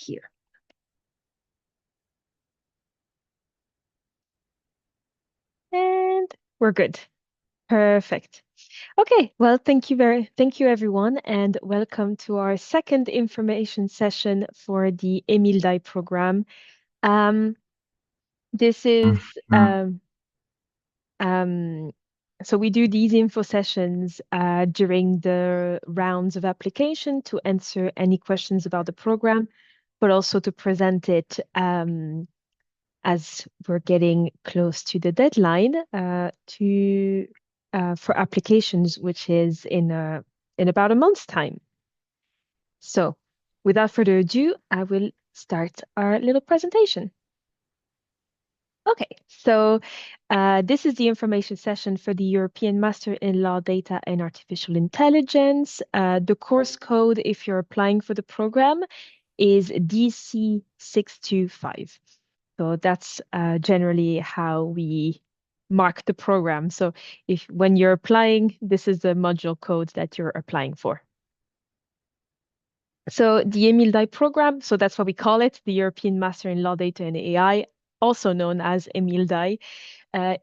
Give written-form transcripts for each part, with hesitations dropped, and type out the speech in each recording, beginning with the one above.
here. And we're good. Perfect. Okay, well, thank you everyone, and welcome to our second information session for the EMILDAI program. Um, this is um, so we do these info sessions during the rounds of application to answer any questions about the program, but also to present it as we're getting close to the deadline to for applications, which is in about a month's time. So, without further ado, I will start our little presentation. Okay, so this is the information session for the European Master in Law, Data and Artificial Intelligence. The course code, if you're applying for the program, is DC625. So that's generally how we mark the program. So if when you're applying, this is the module code that you're applying for. So the EMILDAI program, so that's what we call it, the European Master in Law, Data and AI, also known as EMILDAI,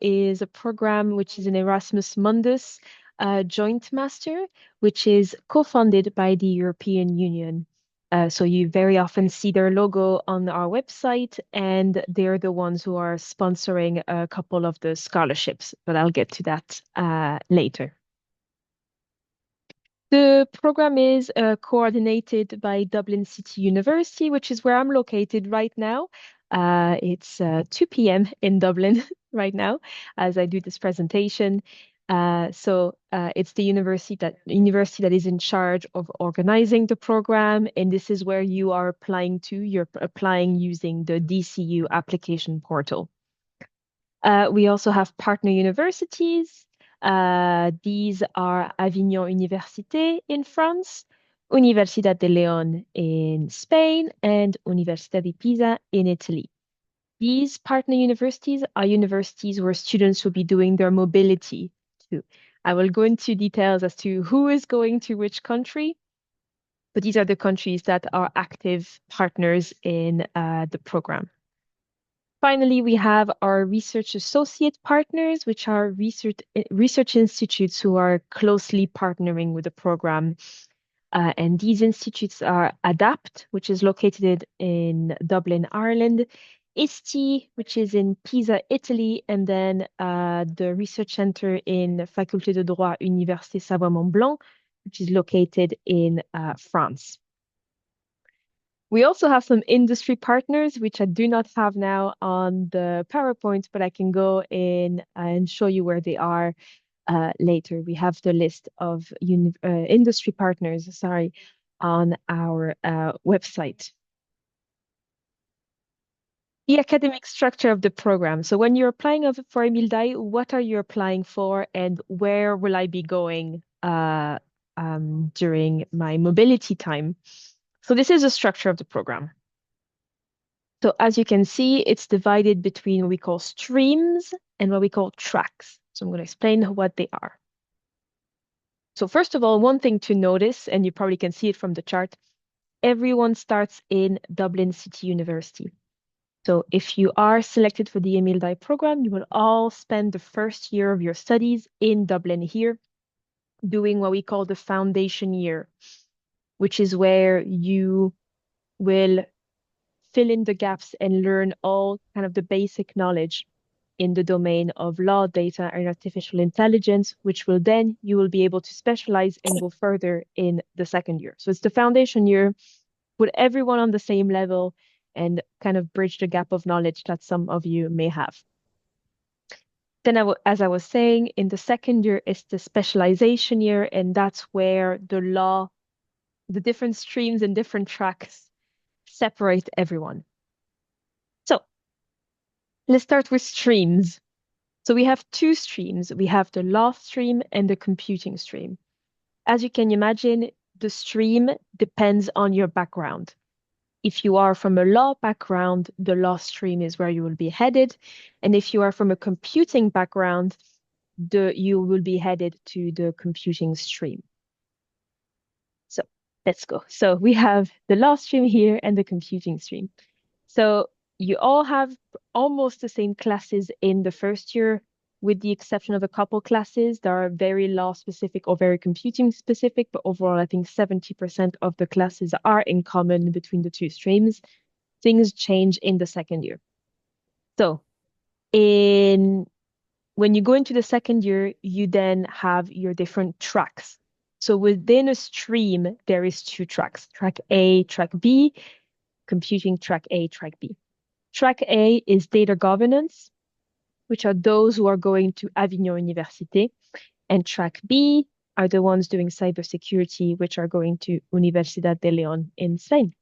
is a program which is an Erasmus Mundus joint master, which is co-funded by the European Union. So you very often see their logo on our website, and they're the ones who are sponsoring a couple of the scholarships, but I'll get to that later. The program is coordinated by Dublin City University, which is where I'm located right now. It's 2 p.m. in Dublin right now as I do this presentation. So it's the university that is in charge of organizing the program, and this is where you are applying to. You're applying using the DCU application portal. We also have partner universities. These are Avignon Université in France, Universidad de León in Spain, and Università di Pisa in Italy. These partner universities are universities where students will be doing their mobility to. I will go into details as to who is going to which country, but these are the countries that are active partners in the program. Finally, we have our research associate partners, which are research institutes who are closely partnering with the program. And these institutes are ADAPT, which is located in Dublin, Ireland, ISTI, which is in Pisa, Italy, and then the research center in Faculté de Droit, Université Savoie-Mont-Blanc, which is located in France. We also have some industry partners, which I do not have now on the PowerPoint, but I can go in and show you where they are later. We have the list of industry partners, sorry, on our website. The academic structure of the program. So when you're applying for EMILDAI, what are you applying for and where will I be going during my mobility time? So this is the structure of the program. So as you can see, it's divided between what we call streams and what we call tracks. So I'm going to explain what they are. So first of all, one thing to notice, and you probably can see it from the chart, everyone starts in Dublin City University. So if you are selected for the EMILDAI program, you will all spend the first year of your studies in Dublin here, doing what we call the foundation year, which is where you will fill in the gaps and learn all kind of the basic knowledge in the domain of law, data, and artificial intelligence, which will then you will be able to specialize and go further in the second year. So it's the foundation year, put everyone on the same level and kind of bridge the gap of knowledge that some of you may have. Then, as I was saying, in the second year is the specialization year, and that's where the different streams and different tracks separate everyone. So let's start with streams. So we have two streams. We have the law stream and the computing stream. As you can imagine, the stream depends on your background. If you are from a law background, the law stream is where you will be headed. And if you are from a computing background, you will be headed to the computing stream. So Let's go. So we have the law stream here and the computing stream. So you all have almost the same classes in the first year, with the exception of a couple classes that are very law specific or very computing specific. But overall, I think 70% of the classes are in common between the two streams. Things change in the second year. So in when you go into the second year, you then have your different tracks. So within a stream, there is two tracks, track A, track B, computing track A, track B. Track A is data governance, which are those who are going to Avignon Université, and track B are the ones doing cybersecurity, which are going to Universidad de León in Spain.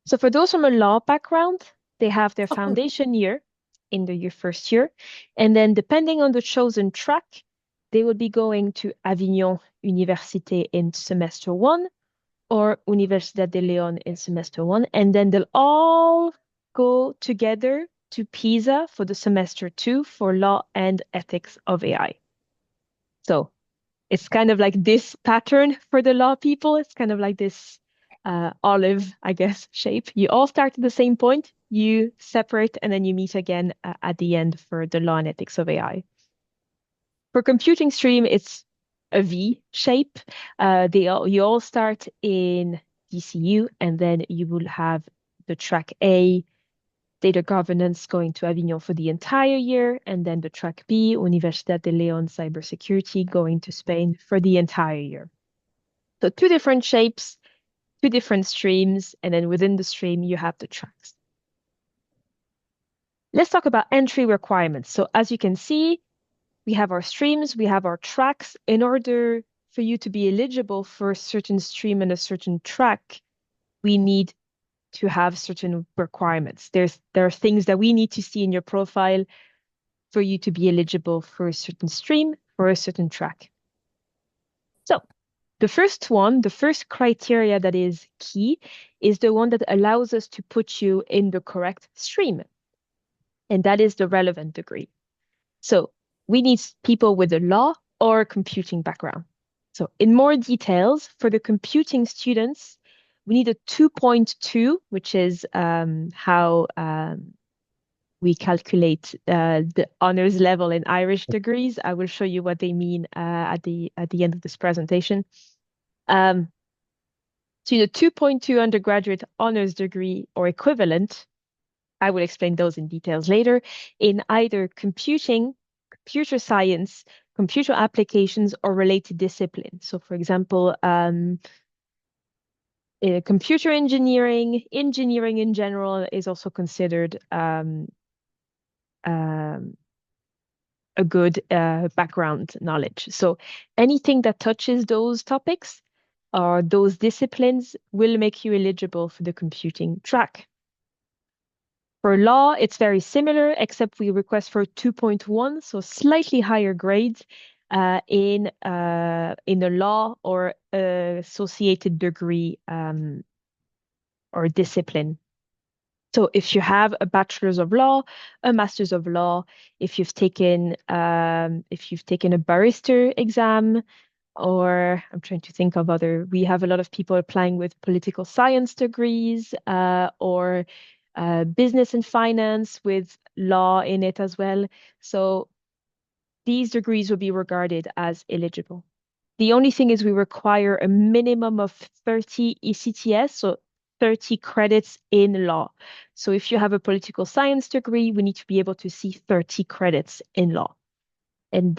So for those from a law background, they have their foundation year in the first year. And then depending on the chosen track, they will be going to Avignon Université in semester one or Universidad de León in semester one. And then they'll all go together to Pisa for the semester two for law and ethics of AI. So it's kind of like this pattern for the law people. It's kind of like this olive, I guess, shape. You all start at the same point, you separate, and then you meet again at the end for the law and ethics of AI. For computing stream, it's a V shape. You all start in DCU, and then you will have the track A, data governance, going to Avignon for the entire year, and then the track B, Universidad de León cybersecurity, going to Spain for the entire year. So two different shapes, two different streams, and then within the stream, you have the tracks. Let's talk about entry requirements. So as you can see, we have our streams, we have our tracks. In order for you to be eligible for a certain stream and a certain track, we need to have certain requirements. There are things that we need to see in your profile for you to be eligible for a certain stream or a certain track. So the first one, the first criteria that is key is the one that allows us to put you in the correct stream, and that is the relevant degree. So we need people with a law or computing background. So in more details, for the computing students, we need a 2.2, which is how we calculate the honors level in Irish degrees. I will show you what they mean at the end of this presentation. So the 2.2 undergraduate honors degree or equivalent, I will explain those in details later, in either computing, computer science, computer applications, or related disciplines. So for example, computer engineering, engineering in general is also considered a good background knowledge. So anything that touches those topics or those disciplines will make you eligible for the computing track. For law, it's very similar, except we request for 2.1, so slightly higher grades in a law or associated degree or discipline. So if you have a bachelor's of law, a master's of law, if you've taken a barrister exam, or I'm trying to think of other, we have a lot of people applying with political science degrees, or business and finance with law in it as well. So these degrees will be regarded as eligible. The only thing is we require a minimum of 30 ECTS, so 30 credits in law. So if you have a political science degree, we need to be able to see 30 credits in law. And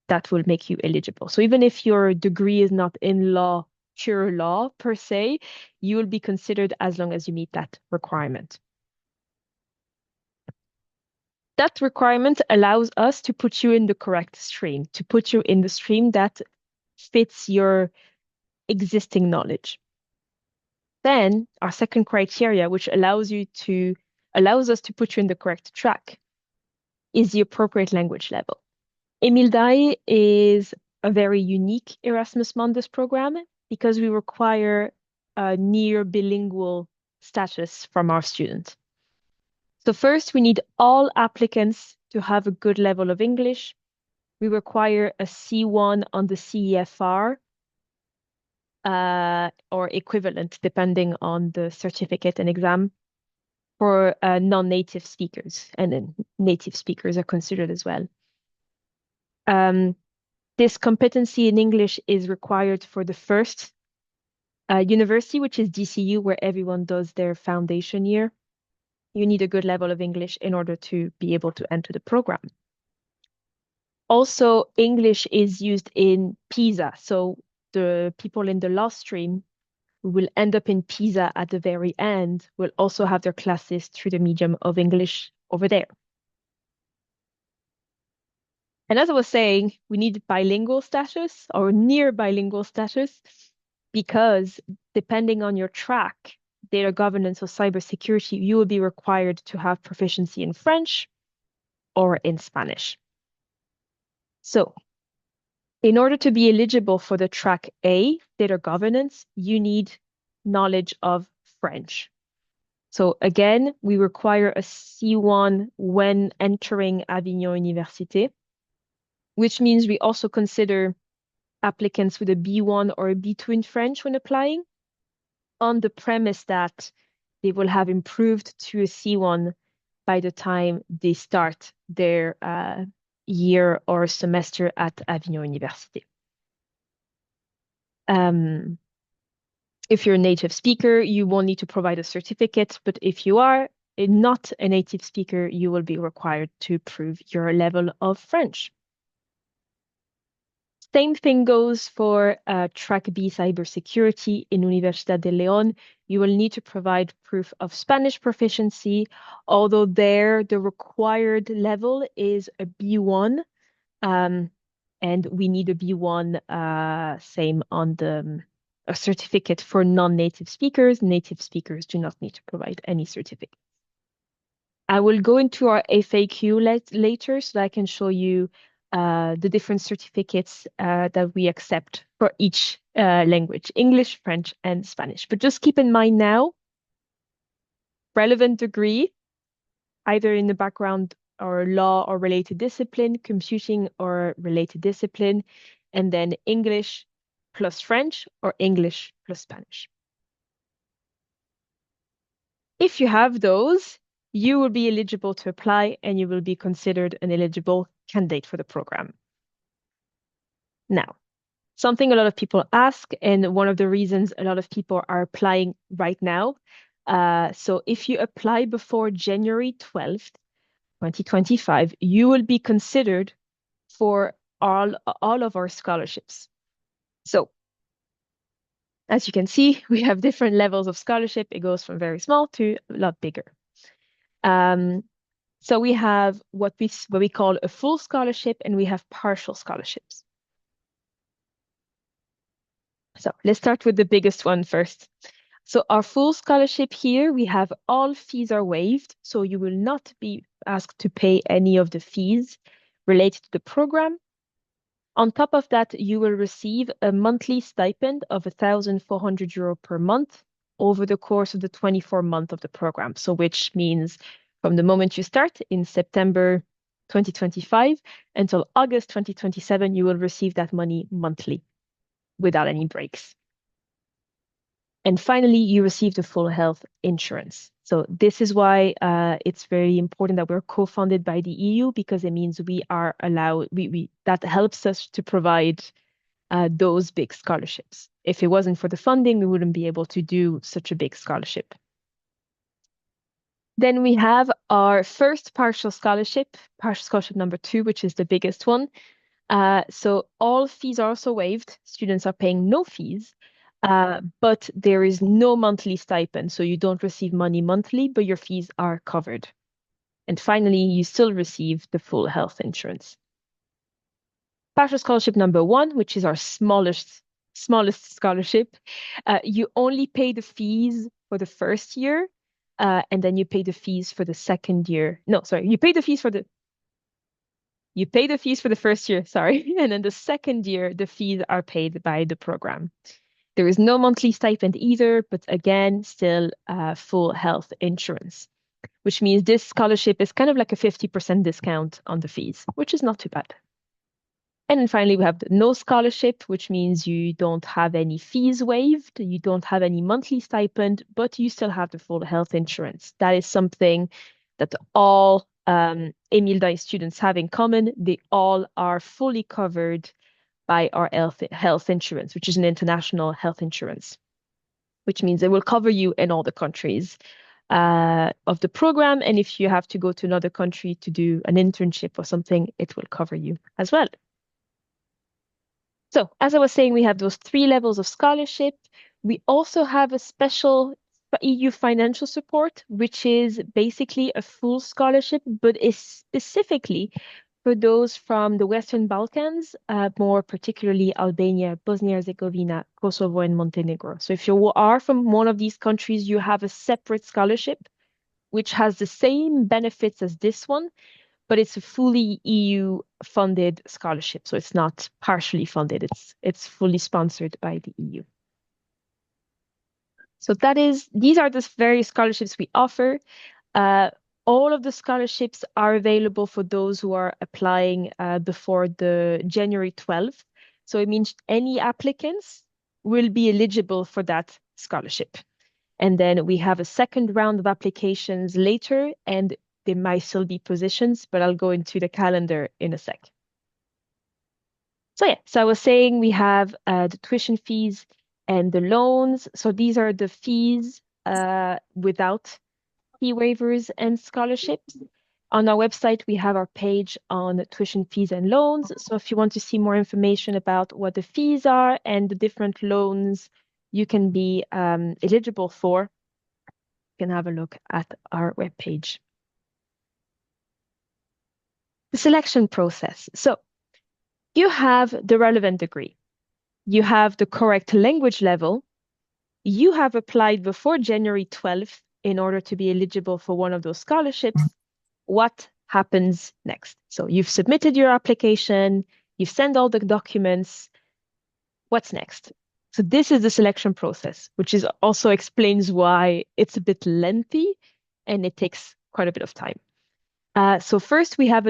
that will make you eligible. So even if your degree is not in law, pure law per se, you will be considered as long as you meet that requirement. That requirement allows us to put you in the correct stream, to put you in the stream that fits your existing knowledge. Then our second criteria, which allows us to put you in the correct track, is the appropriate language level. EMILDAI is a very unique Erasmus Mundus program because we require a near bilingual status from our students. So first, we need all applicants to have a good level of English. We require a C1 on the CEFR. or equivalent, depending on the certificate and exam, for non-native speakers, and then native speakers are considered as well. Um, this competency in English is required for the first university, which is DCU, where everyone does their foundation year. You need a good level of English in order to be able to enter the program. Also, English is used in PISA. So the people in the law stream who will end up in PISA at the very end will also have their classes through the medium of English over there. And as I was saying, we need bilingual status or near bilingual status because depending on your track, data governance or cybersecurity, you will be required to have proficiency in French or in Spanish. So in order to be eligible for the track A, data governance, you need knowledge of French. So again, we require a C1 when entering Avignon Université, which means we also consider applicants with a B1 or a B2 in French when applying, on the premise that they will have improved to a C1 by the time they start their year or semester at Avignon Université. If you're a native speaker, you won't need to provide a certificate, but if you are not a native speaker, you will be required to prove your level of French. Same thing goes for Track B cybersecurity in Universidad de León. You will need to provide proof of Spanish proficiency, although there the required level is a B1, and we need a B1, same on a certificate for non-native speakers. Native speakers do not need to provide any certificate. I will go into our FAQ later so that I can show you the different certificates that we accept for each language, English, French, and Spanish. But just keep in mind now, relevant degree, either in the background or law or related discipline, computing or related discipline, and then English plus French or English plus Spanish. If you have those, you will be eligible to apply and you will be considered an eligible candidate for the program. Now, something a lot of people ask, and one of the reasons a lot of people are applying right now. So if you apply before January 12th, 2025, you will be considered for all of our scholarships. So as you can see, we have different levels of scholarship. It goes from very small to a lot bigger. So we have what we call a full scholarship, and we have partial scholarships. So let's start with the biggest one first. So our full scholarship here, we have all fees are waived. So you will not be asked to pay any of the fees related to the program. On top of that, you will receive a monthly stipend of 1,400 euro per month over the course of the 24 months of the program. So which means from the moment you start in September 2025 until August 2027, you will receive that money monthly without any breaks. And finally, you receive the full health insurance. So this is why it's very important that we're co-funded by the EU, because it means we are allowed, that helps us to provide those big scholarships. If it wasn't for the funding, we wouldn't be able to do such a big scholarship. Then we have our first partial scholarship number 2, which is the biggest one. So all fees are also waived. Students are paying no fees, but there is no monthly stipend. So you don't receive money monthly, but your fees are covered. And finally, you still receive the full health insurance. Partial scholarship number 1, which is our smallest scholarship, you only pay the fees for the first year, and then you pay the fees for the second year. No, sorry, you pay the fees for the first year, sorry, and then the second year, the fees are paid by the program. There is no monthly stipend either, but again, still full health insurance, which means this scholarship is kind of like a 50% discount on the fees, which is not too bad. And then finally, we have the no scholarship, which means you don't have any fees waived, you don't have any monthly stipend, but you still have the full health insurance. That is something that all EMILDAI students have in common. They all are fully covered by our health insurance, which is an international health insurance, which means it will cover you in all the countries of the program. And if you have to go to another country to do an internship or something, it will cover you as well. So, as I was saying, we have those three levels of scholarship. We also have a special EU financial support, which is basically a full scholarship, but is specifically for those from the Western Balkans, more particularly Albania, Bosnia-Herzegovina, Kosovo, and Montenegro. So if you are from one of these countries, you have a separate scholarship, which has the same benefits as this one, but it's a fully EU funded scholarship. So it's not partially funded. It's fully sponsored by the EU. So these are the various scholarships we offer. Uh, all of the scholarships are available for those who are applying before the January 12th. So it means any applicants will be eligible for that scholarship. And then we have a second round of applications later, and there might still be positions, but I'll go into the calendar in a sec. So yeah, so I was saying we have the tuition fees and the loans. So these are the fees without fee waivers and scholarships. On our website, we have our page on tuition fees and loans. So if you want to see more information about what the fees are and the different loans you can be eligible for, you can have a look at our webpage. The selection process. So you have the relevant degree. You have the correct language level. You have applied before January 12th in order to be eligible for one of those scholarships. What happens next? So you've submitted your application, you've sent all the documents. What's next? So this is the selection process, which is also explains why it's a bit lengthy and it takes quite a bit of time. So first we have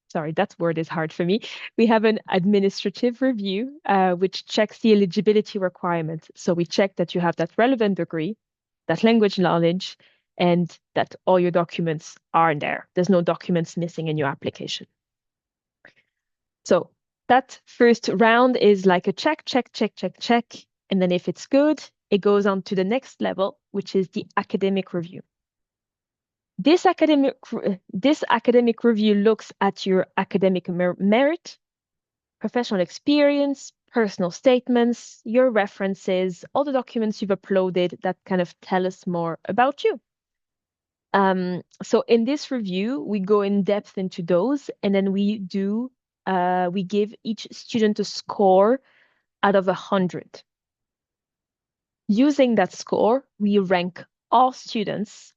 sorry, that word is hard for me. We have an administrative review, which checks the eligibility requirements. So we check that you have that relevant degree, that language knowledge, and that all your documents are there. There's no documents missing in your application. So that first round is like a check, check, check, check, check. And then if it's good, it goes on to the next level, which is the academic review. This academic review looks at your academic merit, professional experience, personal statements, your references, all the documents you've uploaded that kind of tell us more about you. So in this review, we go in depth into those, and then we give each student a score out of 100. Using that score, we rank all students,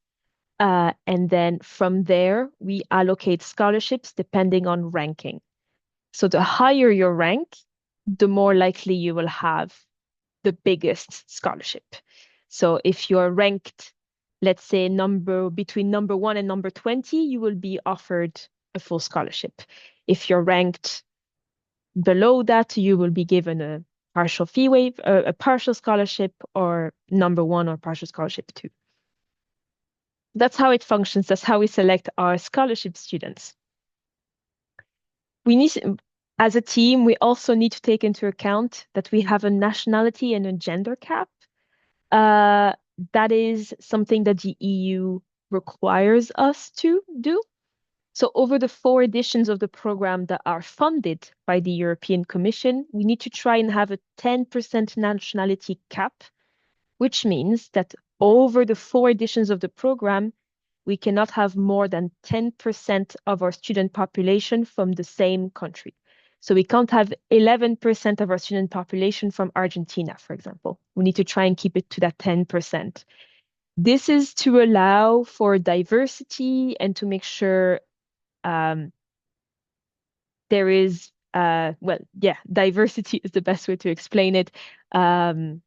and then from there, we allocate scholarships depending on ranking. So the higher your rank, the more likely you will have the biggest scholarship. So if you're ranked, let's say between number 1 and number 20, you will be offered a full scholarship. If you're ranked below that, you will be given a partial fee waiver, a partial scholarship, or number 1 or partial scholarship 2. That's how it functions. That's how we select our scholarship students. As a team, we also need to take into account that we have a nationality and a gender cap. That is something that the EU requires us to do. So over the 4 editions of the program that are funded by the European Commission, we need to try and have a 10% nationality cap, which means that over the 4 editions of the program, we cannot have more than 10% of our student population from the same country. So we can't have 11% of our student population from Argentina, for example. We need to try and keep it to that 10%. This is to allow for diversity and to make sure there is, diversity is the best way to explain it. And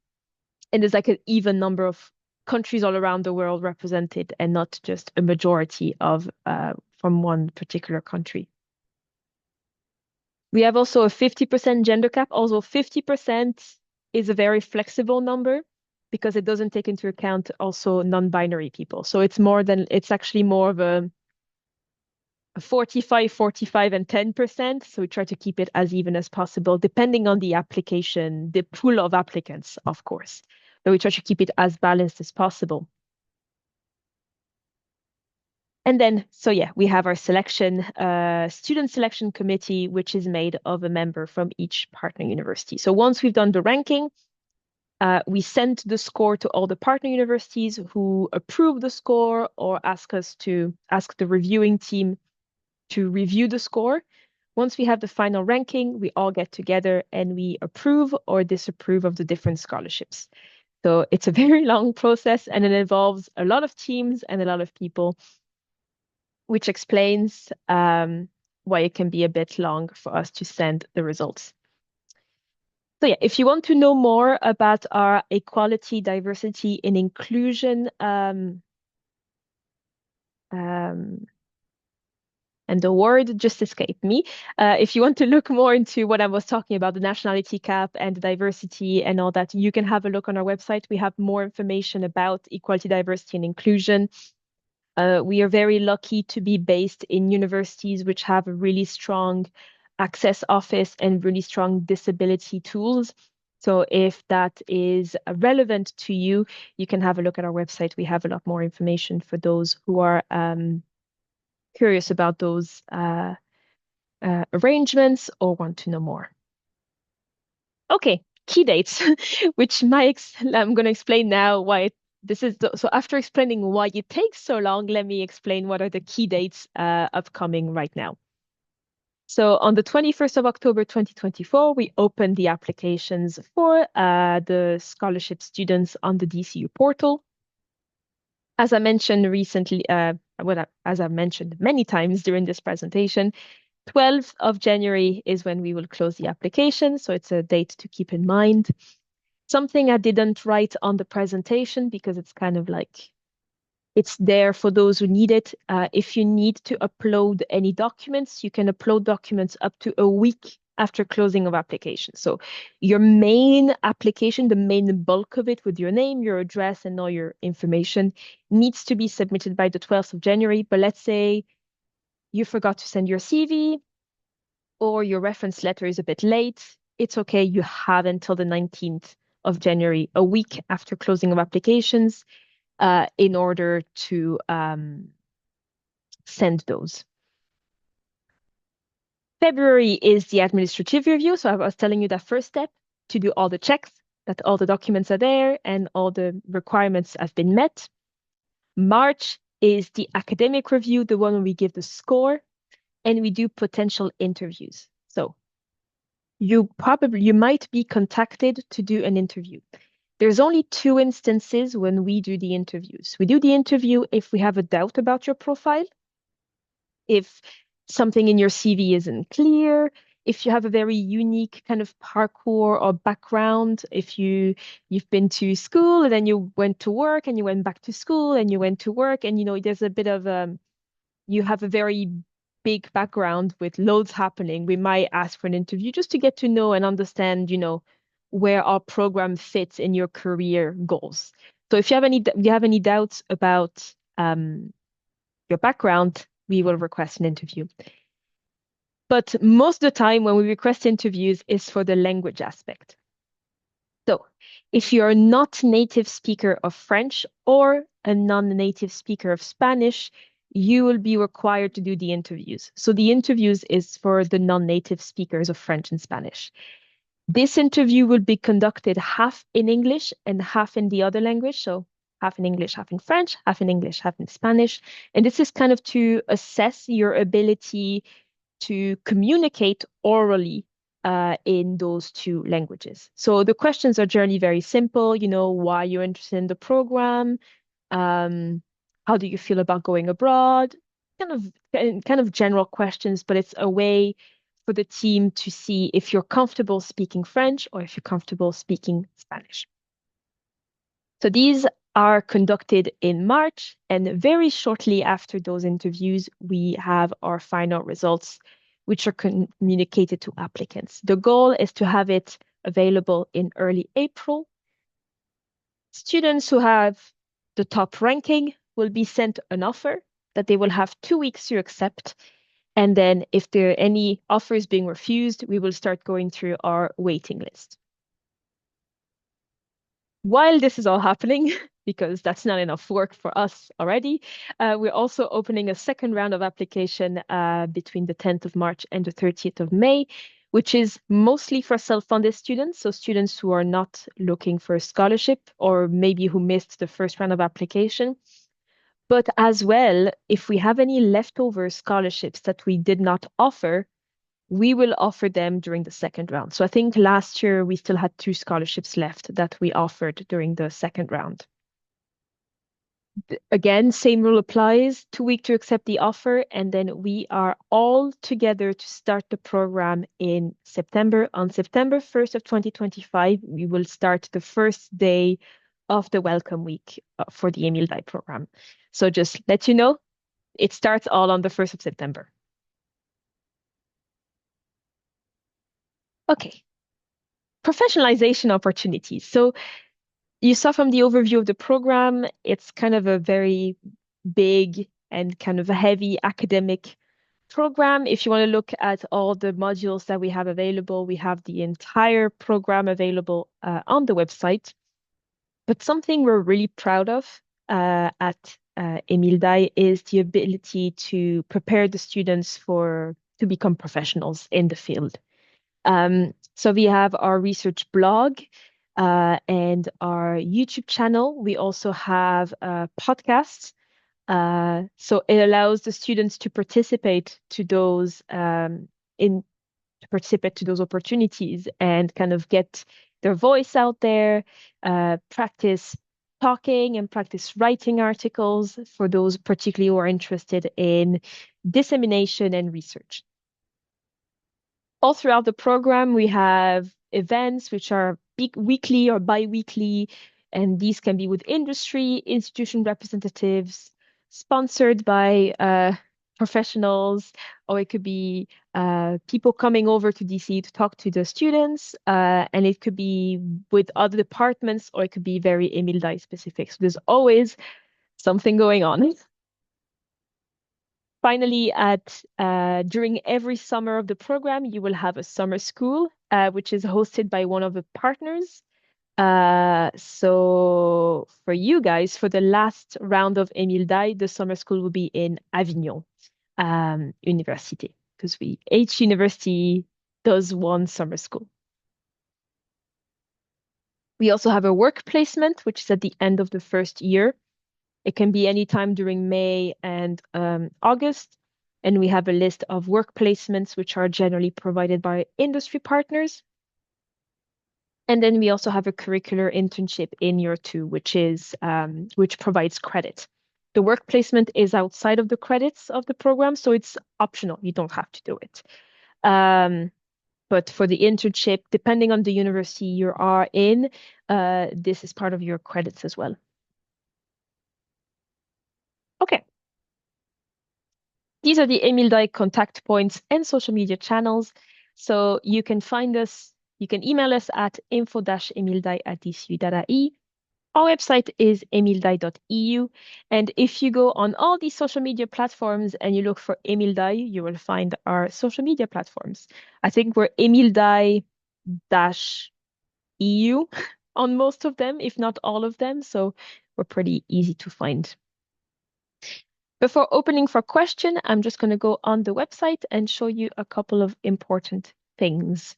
there's like an even number of countries all around the world represented and not just a majority of from one particular country. We have also a 50% gender cap. Also, 50% is a very flexible number because it doesn't take into account also non-binary people. So it's actually more of a 45, 45, and 10%. So we try to keep it as even as possible, depending on the application, the pool of applicants, of course. But we try to keep it as balanced as possible. And then, so yeah, we have our student selection committee, which is made of a member from each partner university. So once we've done the ranking, we send the score to all the partner universities who approve the score or ask the reviewing team to review the score. Once we have the final ranking, we all get together and we approve or disapprove of the different scholarships. So it's a very long process and it involves a lot of teams and a lot of people, which explains why it can be a bit long for us to send the results. So yeah, if you want to know more about our equality, diversity, and inclusion um, and the word just escaped me. If you want to look more into what I was talking about, the nationality cap and the diversity and all that, you can have a look on our website. We have more information about equality, diversity, and inclusion. We are very lucky to be based in universities which have a really strong access office and really strong disability tools. So if that is relevant to you, you can have a look at our website. We have a lot more information for those who are curious about those arrangements or want to know more. Okay, key dates, which I'm going to explain now why so after explaining why it takes so long, let me explain what are the key dates upcoming right now. So on the 21st of October 2024, we opened the applications for the scholarship students on the DCU portal. As I mentioned recently, as I've mentioned many times during this presentation, 12th of January is when we will close the application, so it's a date to keep in mind. Something I didn't write on the presentation because it's kind of like it's there for those who need it. If you need to upload any documents, you can upload documents up to a week after closing of application. So your main application, the main bulk of it with your name, your address, and all your information needs to be submitted by the 12th of January. But let's say you forgot to send your CV or your reference letter is a bit late, it's okay. You have until the 19th of January, a week after closing of applications, in order to send those. February is the administrative review. So I was telling you that first step to do all the checks, that all the documents are there and all the requirements have been met. March is the academic review, the one where we give the score and we do potential interviews. So you might be contacted to do an interview. There's only two instances when we do the interviews. We do the interview if we have a doubt about your profile, if something in your CV isn't clear, if you have a very unique kind of parcours or background, if you've been to school and then you went to work and you went back to school and you went to work and there's a bit of you have a very big background with loads happening, we might ask for an interview just to get to know and understand, where our program fits in your career goals. So if you have any doubts about your background, we will request an interview. But most of the time when we request interviews is for the language aspect. So if you're not native speaker of French or a non-native speaker of Spanish, you will be required to do the interviews. So the interviews is for the non-native speakers of French and Spanish. This interview will be conducted half in English and half in the other language. So half in English, half in French, half in English, half in Spanish. And this is kind of to assess your ability to communicate orally in those two languages. So the questions are generally very simple, why you're interested in the program, how do you feel about going abroad, kind of general questions, but it's a way for the team to see if you're comfortable speaking French or if you're comfortable speaking Spanish. So these are conducted in March, and very shortly after those interviews, we have our final results, which are communicated to applicants. The goal is to have it available in early April. Students who have the top ranking will be sent an offer that they will have 2 weeks to accept. And then if there are any offers being refused, we will start going through our waiting list. While this is all happening, because that's not enough work for us already, we're also opening a second round of application between the 10th of March and the 30th of May, which is mostly for self-funded students, so students who are not looking for a scholarship or maybe who missed the first round of application. But as well, if we have any leftover scholarships that we did not offer, we will offer them during the second round. So I think last year we still had 2 scholarships left that we offered during the second round. Again, same rule applies, 2 weeks to accept the offer, and then we are all together to start the program in September. On September 1st of 2025, we will start the first day of the welcome week for the EMILDAI program. So just let you know, it starts all on the 1st of September. Okay, professionalization opportunities. So you saw from the overview of the program, it's kind of a very big and kind of a heavy academic program. If you want to look at all the modules that we have available, we have the entire program available on the website. But something we're really proud of at EMILDAI is the ability to prepare the students to become professionals in the field. So we have our research blog and our YouTube channel. We also have podcasts. So it allows the students to participate to those opportunities and kind of get their voice out there, practice talking and practice writing articles for those particularly who are interested in dissemination and research. All throughout the program, we have events which are weekly or bi-weekly, and these can be with industry, institution representatives, sponsored by professionals, or it could be people coming over to DC to talk to the students, and it could be with other departments, or it could be very EMILDAI specific. So there's always something going on. Finally, during every summer of the program, you will have a summer school, which is hosted by one of the partners. So for you guys, for the last round of EMILDAI, the summer school will be in Avignon University, because each university does one summer school. We also have a work placement, which is at the end of the first year. It can be any time during May and August. And we have a list of work placements, which are generally provided by industry partners. And then we also have a curricular internship in year 2, which provides credit. The work placement is outside of the credits of the program, so it's optional. You don't have to do it. But for the internship, depending on the university you are in, this is part of your credits as well. Okay. These are the EMILDAI contact points and social media channels. So you can find us, you can email us at info-emildai@dcu.ie. Our website is emildai.eu. And if you go on all these social media platforms and you look for EMILDAI, you will find our social media platforms. I think we're emildai-eu on most of them, if not all of them. So we're pretty easy to find. Before opening for question, I'm just going to go on the website and show you a couple of important things.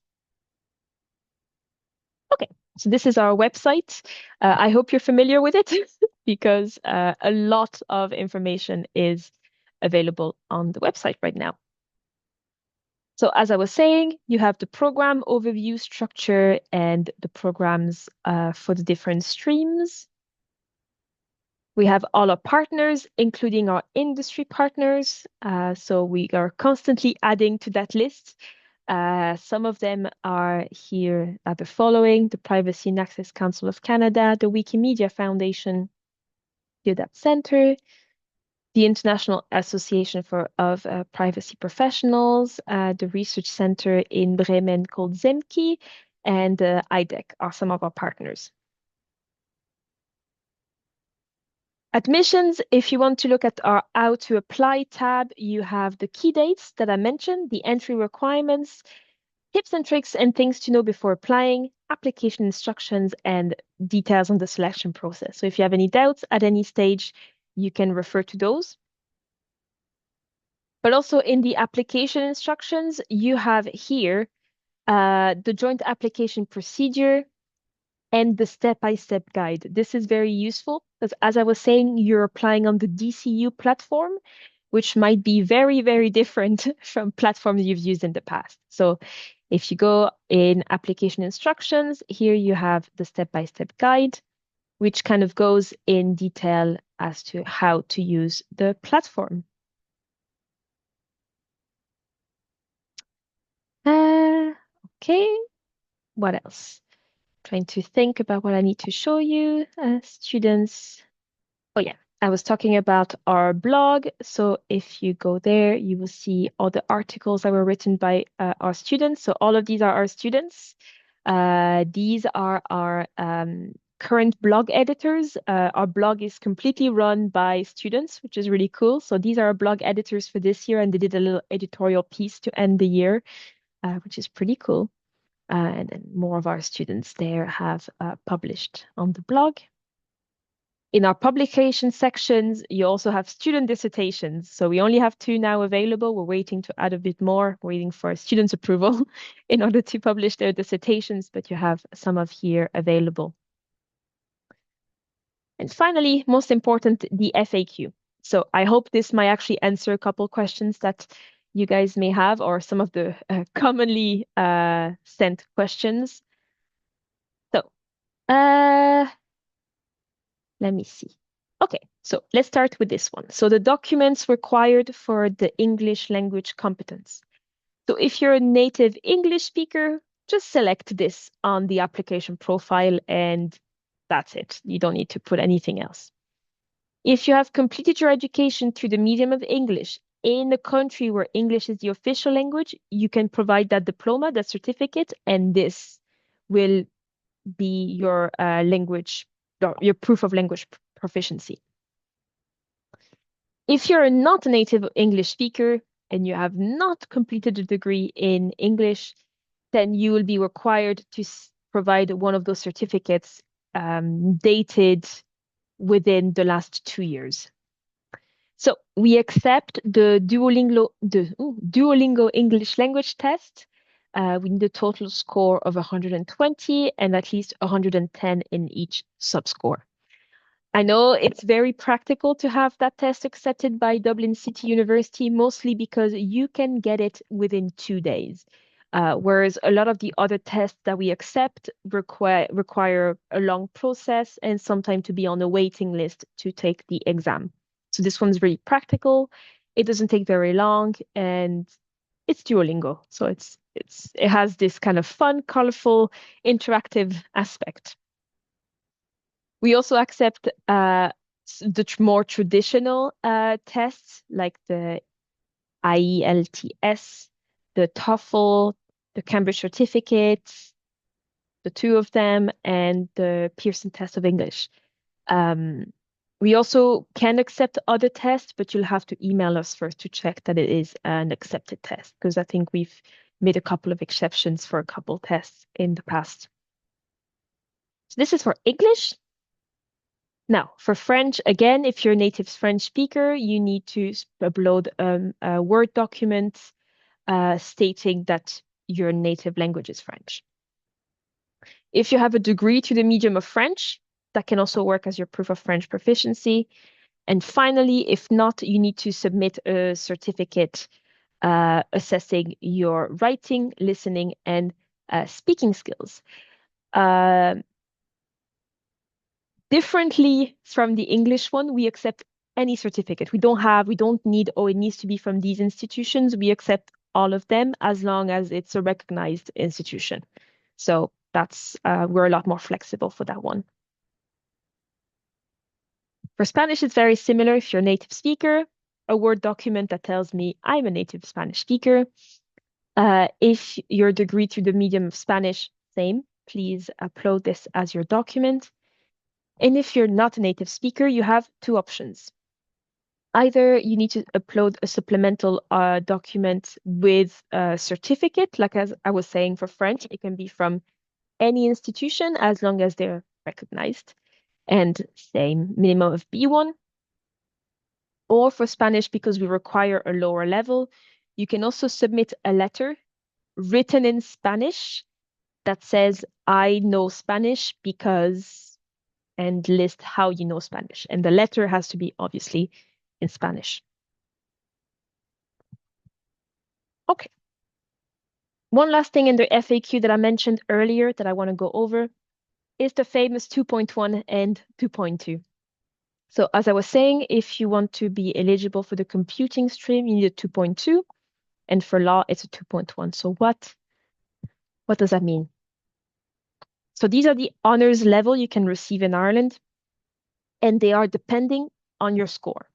Okay, so this is our website. I hope you're familiar with it because a lot of information is available on the website right now. So as I was saying, you have the program overview structure and the programs for the different streams. We have all our partners, including our industry partners. So we are constantly adding to that list. Some of them are here at the following: the Privacy and Access Council of Canada, the Wikimedia Foundation, the Adapt Center, the International Association of Privacy Professionals, the research center in Bremen called Zemki, and IDEC are some of our partners. Admissions, if you want to look at our How to Apply tab, you have the key dates that I mentioned, the entry requirements, tips and tricks and things to know before applying, application instructions, and details on the selection process. So if you have any doubts at any stage, you can refer to those. But also in the application instructions, you have here the joint application procedure and the step-by-step guide. This is very useful because, as I was saying, you're applying on the DCU platform, which might be very, very different from platforms you've used in the past. So if you go in application instructions, here you have the step-by-step guide, which kind of goes in detail as to how to use the platform. Okay, what else? Trying to think about what I need to show you. Students. Oh yeah, I was talking about our blog. So if you go there, you will see all the articles that were written by our students. So all of these are our students. These are our current blog editors. Our blog is completely run by students, which is really cool. So these are our blog editors for this year, and they did a little editorial piece to end the year, which is pretty cool. And then more of our students there have published on the blog. In our publication sections, you also have student dissertations. So we only have 2 now available. We're waiting to add a bit more, waiting for students' approval in order to publish their dissertations, but you have some of here available. And finally, most important, the FAQ. So I hope this might actually answer a couple questions that you guys may have, or some of the commonly sent questions. So let me see. Okay, so let's start with this one. So the documents required for the English language competence. So if you're a native English speaker, just select this on the application profile and that's it. You don't need to put anything else. If you have completed your education through the medium of English in a country where English is the official language, you can provide that diploma, that certificate, and this will be your your proof of language proficiency. If you're not a native English speaker and you have not completed a degree in English, then you will be required to provide one of those certificates dated within the last 2 years. So we accept the Duolingo English language test. We need a total score of 120 and at least 110 in each subscore. I know it's very practical to have that test accepted by Dublin City University, mostly because you can get it within 2 days. Whereas a lot of the other tests that we accept require a long process and sometimes to be on a waiting list to take the exam. So this one's really practical. It doesn't take very long and it's Duolingo. So it has this kind of fun, colorful, interactive aspect. We also accept the more traditional tests like the IELTS, the TOEFL, the Cambridge certificates, the 2 of them, and the Pearson test of English. We also can accept other tests, but you'll have to email us first to check that it is an accepted test, because I think we've made a couple of exceptions for a couple tests in the past. So this is for English. Now, for French, again, if you're a native French speaker, you need to upload a Word document stating that your native language is French. If you have a degree to the medium of French, that can also work as your proof of French proficiency. And finally, if not, you need to submit a certificate assessing your writing, listening, and speaking skills. Differently from the English one, we accept any certificate. We don't need, oh, it needs to be from these institutions. We accept all of them as long as it's a recognized institution. So that's we're a lot more flexible for that one. For Spanish, it's very similar. If you're a native speaker, a Word document that tells me I'm a native Spanish speaker. If your degree through the medium of Spanish, same, please upload this as your document. And if you're not a native speaker, you have two options. Either you need to upload a supplemental document with a certificate, like as I was saying for French, it can be from any institution as long as they're recognized, and same minimum of B1. Or for Spanish, because we require a lower level, you can also submit a letter written in Spanish that says, I know Spanish because, and list how you know Spanish. And the letter has to be obviously in Spanish. Okay. One last thing in the FAQ that I mentioned earlier that I want to go over is the famous 2.1 and 2.2. So as I was saying, if you want to be eligible for the computing stream, you need a 2.2, and for law, it's a 2.1. So what does that mean? So these are the honors level you can receive in Ireland, and they are depending on your score.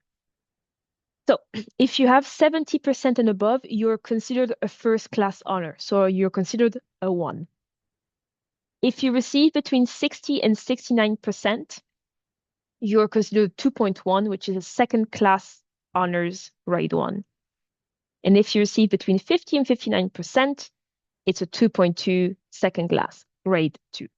So if you have 70% and above, you're considered a first class honor. So you're considered a 1. If you receive between 60 and 69%, you're considered 2.1, which is a second class honors grade 1. And if you receive between 50 and 59%, it's a 2.2 second class grade 2.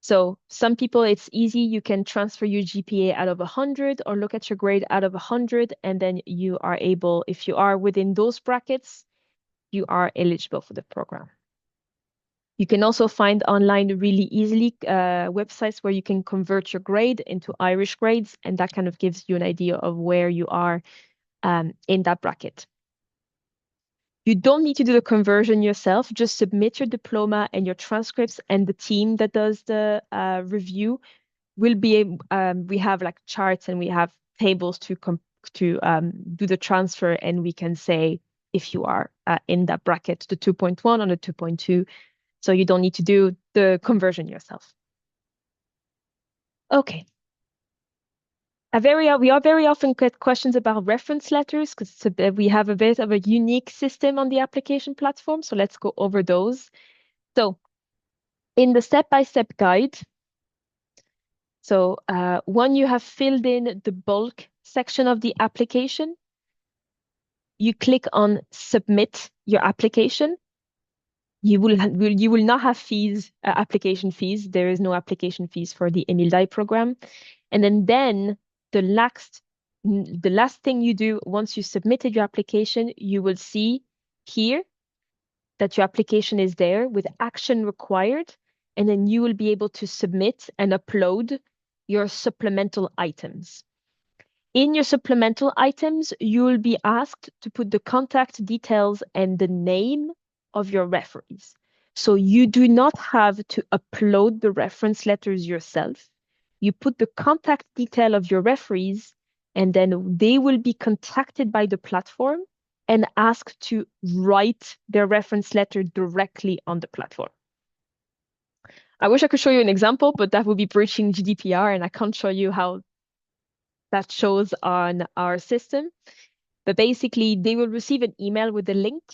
So some people, it's easy. You can transfer your GPA out of 100 or look at your grade out of 100, and then you are able, if you are within those brackets, you are eligible for the program. You can also find online really easily websites where you can convert your grade into Irish grades, and that kind of gives you an idea of where you are in that bracket. You don't need to do the conversion yourself. Just submit your diploma and your transcripts, and the team that does the review will be able, we have like charts and we have tables to do the transfer, and we can say if you are in that bracket, the 2.1 or the 2.2. So you don't need to do the conversion yourself. Okay. We are very often get questions about reference letters because we have a bit of a unique system on the application platform. So let's go over those. So in the step-by-step guide, so when you have filled in the bulk section of the application, you click on submit your application. You will not have fees, application fees. There is no application fees for the EMILDAI program. And then the last thing you do once you submitted your application, you will see here that your application is there with action required, and then you will be able to submit and upload your supplemental items. In your supplemental items, you will be asked to put the contact details and the name of your referees. So you do not have to upload the reference letters yourself. You put the contact detail of your referees, and then they will be contacted by the platform and asked to write their reference letter directly on the platform. I wish I could show you an example, but that would be breaching GDPR, and I can't show you how that shows on our system. But basically, they will receive an email with a link.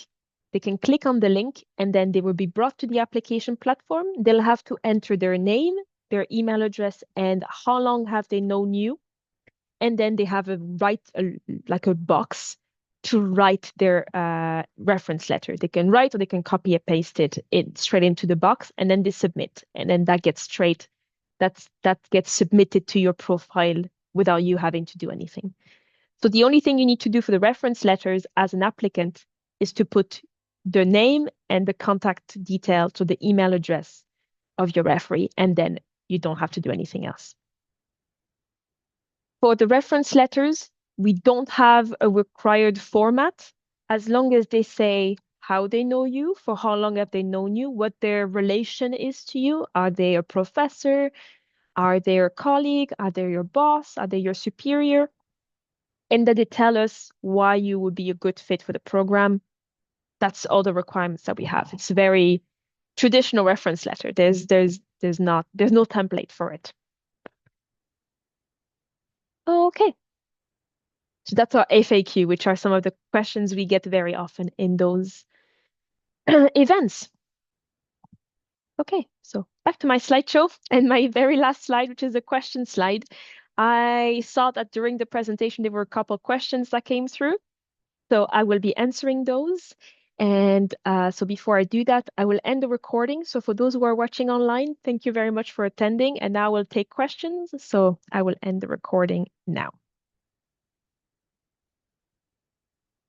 They can click on the link, and then they will be brought to the application platform. They'll have to enter their name, their email address, and how long have they known you. And then they have like a box to write their reference letter. They can write or they can copy and paste it straight into the box, and then they submit. And then that gets submitted to your profile without you having to do anything. So the only thing you need to do for the reference letters as an applicant is to put the name and the contact detail, so the email address of your referee, and then you don't have to do anything else. For the reference letters, we don't have a required format as long as they say how they know you, for how long have they known you, what their relation is to you. Are they a professor? Are they your colleague? Are they your boss? Are they your superior? And that they tell us why you would be a good fit for the program. That's all the requirements that we have. It's a very traditional reference letter. There's no template for it. Okay. So that's our FAQ, which are some of the questions we get very often in those events. Okay, so back to my slideshow and my very last slide, which is a question slide. I saw that during the presentation, there were a couple questions that came through. So I will be answering those. And so before I do that, I will end the recording. So for those who are watching online, thank you very much for attending. And now we'll take questions. So I will end the recording now.